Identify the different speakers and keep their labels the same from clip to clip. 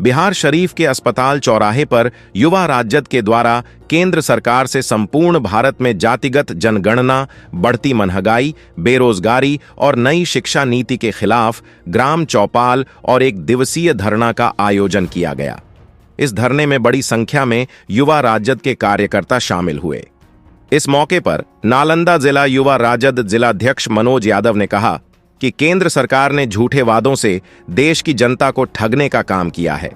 Speaker 1: बिहार शरीफ के अस्पताल चौराहे पर युवा राजद के द्वारा केंद्र सरकार से संपूर्ण भारत में जातिगत जनगणना, बढ़ती महंगाई, बेरोजगारी और नई शिक्षा नीति के खिलाफ ग्राम चौपाल और एक दिवसीय धरना का आयोजन किया गया। इस धरने में बड़ी संख्या में युवा राजद के कार्यकर्ता शामिल हुए। इस मौके पर नालंदा जिला युवा राजद जिलाध्यक्ष मनोज यादव ने कहा कि केंद्र सरकार ने झूठे वादों से देश की जनता को ठगने का काम किया है।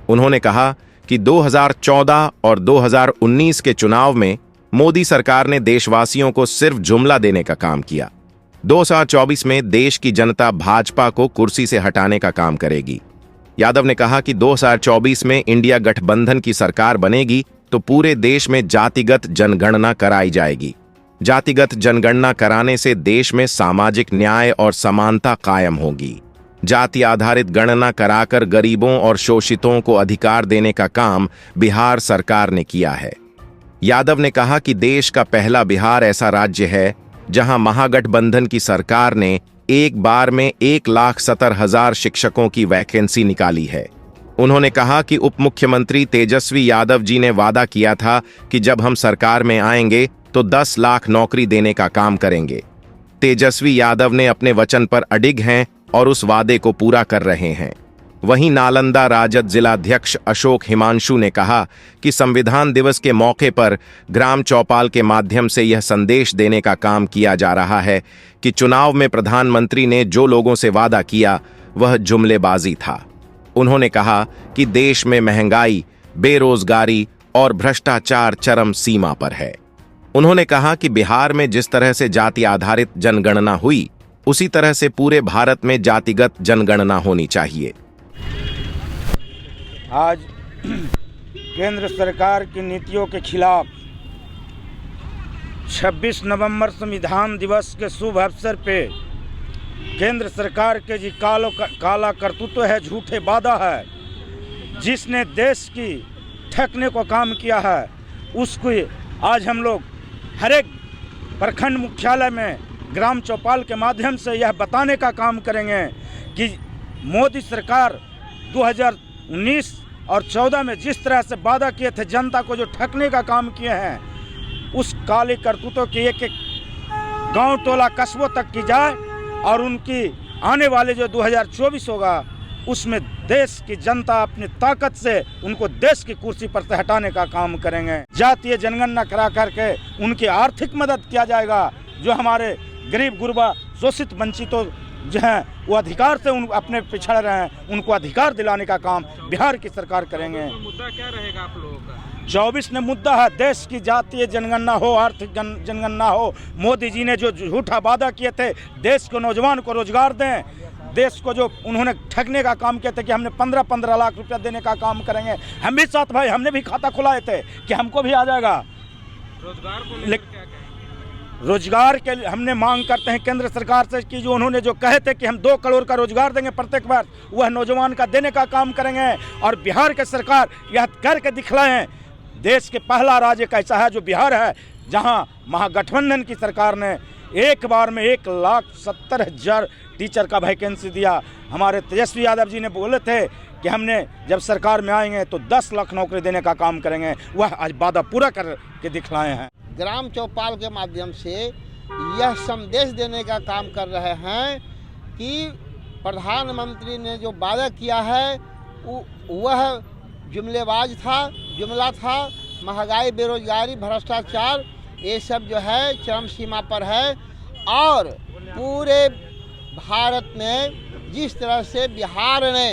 Speaker 1: उन्होंने कहा कि 2014 और 2019 के चुनाव में मोदी सरकार ने देशवासियों को सिर्फ जुमला देने का काम किया। 2024 में देश की जनता भाजपा को कुर्सी से हटाने का काम करेगी। यादव ने कहा कि 2024 में इंडिया गठबंधन की सरकार बनेगी तो पूरे देश में जातिगत जनगणना कराई जाएगी। जातिगत जनगणना कराने से देश में सामाजिक न्याय और समानता कायम होगी। जाति आधारित गणना कराकर गरीबों और शोषितों को अधिकार देने का काम बिहार सरकार ने किया है। यादव ने कहा कि देश का पहला बिहार ऐसा राज्य है जहां महागठबंधन की सरकार ने एक बार में 1,70,000 शिक्षकों की वैकेंसी निकाली है। उन्होंने कहा कि उप मुख्यमंत्री तेजस्वी यादव जी ने वादा किया था कि जब हम सरकार में आएंगे तो 10 लाख नौकरी देने का काम करेंगे। तेजस्वी यादव ने अपने वचन पर अडिग हैं और उस वादे को पूरा कर रहे हैं। वहीं नालंदा राजद जिलाध्यक्ष अशोक हिमांशु ने कहा कि संविधान दिवस के मौके पर ग्राम चौपाल के माध्यम से यह संदेश देने का काम किया जा रहा है कि चुनाव में प्रधानमंत्री ने जो लोगों से वादा किया वह जुमलेबाजी था। उन्होंने कहा कि देश में महंगाई, बेरोजगारी और भ्रष्टाचार चरम सीमा पर है। उन्होंने कहा कि बिहार में जिस तरह से जाति आधारित जनगणना हुई उसी तरह से पूरे भारत में जातिगत जनगणना होनी चाहिए।
Speaker 2: आज केंद्र सरकार की नीतियों के खिलाफ 26 नवंबर संविधान दिवस के शुभ अवसर पे केंद्र सरकार के जी काला करतूत है, झूठे वादा है, जिसने देश की ठगने को काम किया है, उसको आज हम लोग हर एक प्रखंड मुख्यालय में ग्राम चौपाल के माध्यम से यह बताने का काम करेंगे कि मोदी सरकार 2019 और 14 में जिस तरह से वादा किए थे, जनता को जो ठगने का काम किए हैं, उस काले करतूतों की एक एक गांव टोला कस्बों तक की जाए और उनकी आने वाले जो 2024 होगा उसमें देश की जनता अपनी ताकत से उनको देश की कुर्सी पर से हटाने का काम करेंगे। जातीय जनगणना करा करके उनकी आर्थिक मदद किया जाएगा। जो हमारे गरीब गुरबा शोषित वंचितों जो हैं वो अधिकार से उन अपने पिछड़ रहे हैं, उनको अधिकार दिलाने का काम बिहार की सरकार करेंगे।
Speaker 3: मुद्दा क्या रहेगा आप लोगों का?
Speaker 2: 24 में मुद्दा है देश की जातीय जनगणना हो, आर्थिक जनगणना हो। मोदी जी ने जो झूठा वादा किए थे, देश को नौजवान को रोजगार दें, देश को जो उन्होंने ठगने का काम किया था कि हमने 15-15 लाख रुपया देने का काम करेंगे। हम भी साथ भाई, हमने भी खाता खुलाए थे कि हमको भी आ जाएगा।
Speaker 3: रोजगार को लेकर क्या कहें?
Speaker 2: रोजगार के लिए हमने मांग करते हैं केंद्र सरकार से कि जो उन्होंने जो कहे थे कि हम 2 करोड़ का रोजगार देंगे प्रत्येक वर्ष, वह नौजवान का देने का काम करेंगे। और बिहार की सरकार यह करके दिखलाएं। देश के पहला राज्य कैसा है जो बिहार है, जहां महागठबंधन की सरकार ने एक बार में 1,70,000 टीचर का वैकेंसी दिया। हमारे तेजस्वी यादव जी ने बोले थे कि हमने जब सरकार में आएंगे तो 10 लाख नौकरी देने का काम करेंगे। वह आज वादा पूरा करके दिखलाए हैं।
Speaker 4: ग्राम चौपाल के माध्यम से यह संदेश देने का काम कर रहे हैं कि प्रधानमंत्री ने जो वादा किया है वह जुमलेबाज था, जुमला था। महंगाई, बेरोजगारी, भ्रष्टाचार ये सब जो है चरम सीमा पर है। और पूरे भारत में जिस तरह से बिहार ने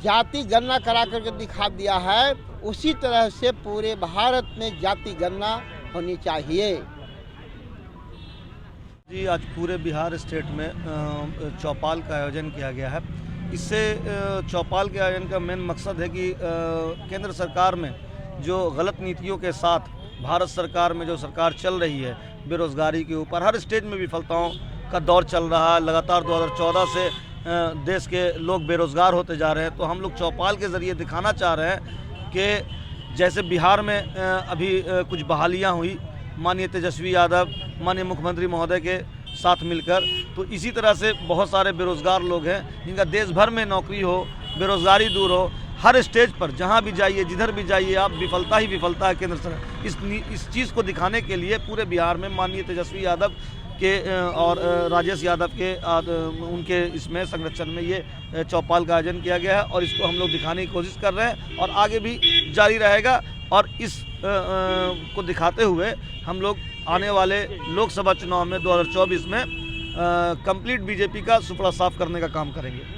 Speaker 4: जाति गणना करा करके दिखा दिया है, उसी तरह से पूरे भारत में जाति गणना होनी चाहिए।
Speaker 5: जी, आज पूरे बिहार स्टेट में चौपाल का आयोजन किया गया है। इससे चौपाल के आयोजन का मेन मकसद है कि केंद्र सरकार में जो गलत नीतियों के साथ भारत सरकार में जो सरकार चल रही है, बेरोजगारी के ऊपर हर स्टेज में विफलताओं का दौर चल रहा है। लगातार 2014 से देश के लोग बेरोजगार होते जा रहे हैं। तो हम लोग चौपाल के ज़रिए दिखाना चाह रहे हैं कि जैसे बिहार में अभी कुछ बहालियां हुई माननीय तेजस्वी यादव, माननीय मुख्यमंत्री महोदय के साथ मिलकर, तो इसी तरह से बहुत सारे बेरोजगार लोग हैं जिनका देश भर में नौकरी हो बेरोज़गारी दूर हो। हर स्टेज पर जहाँ भी जाइए, जिधर भी जाइए आप, विफलता ही विफलता है केंद्र सरकार। इस चीज़ को दिखाने के लिए पूरे बिहार में माननीय तेजस्वी यादव के और राजेश यादव के उनके इसमें संरक्षण में ये चौपाल का आयोजन किया गया है और इसको हम लोग दिखाने की कोशिश कर रहे हैं और आगे भी जारी रहेगा। और इस को दिखाते हुए हम लोग आने वाले लोकसभा चुनाव में 2024 में कंप्लीट बीजेपी का सुपड़ा साफ करने का काम करेंगे।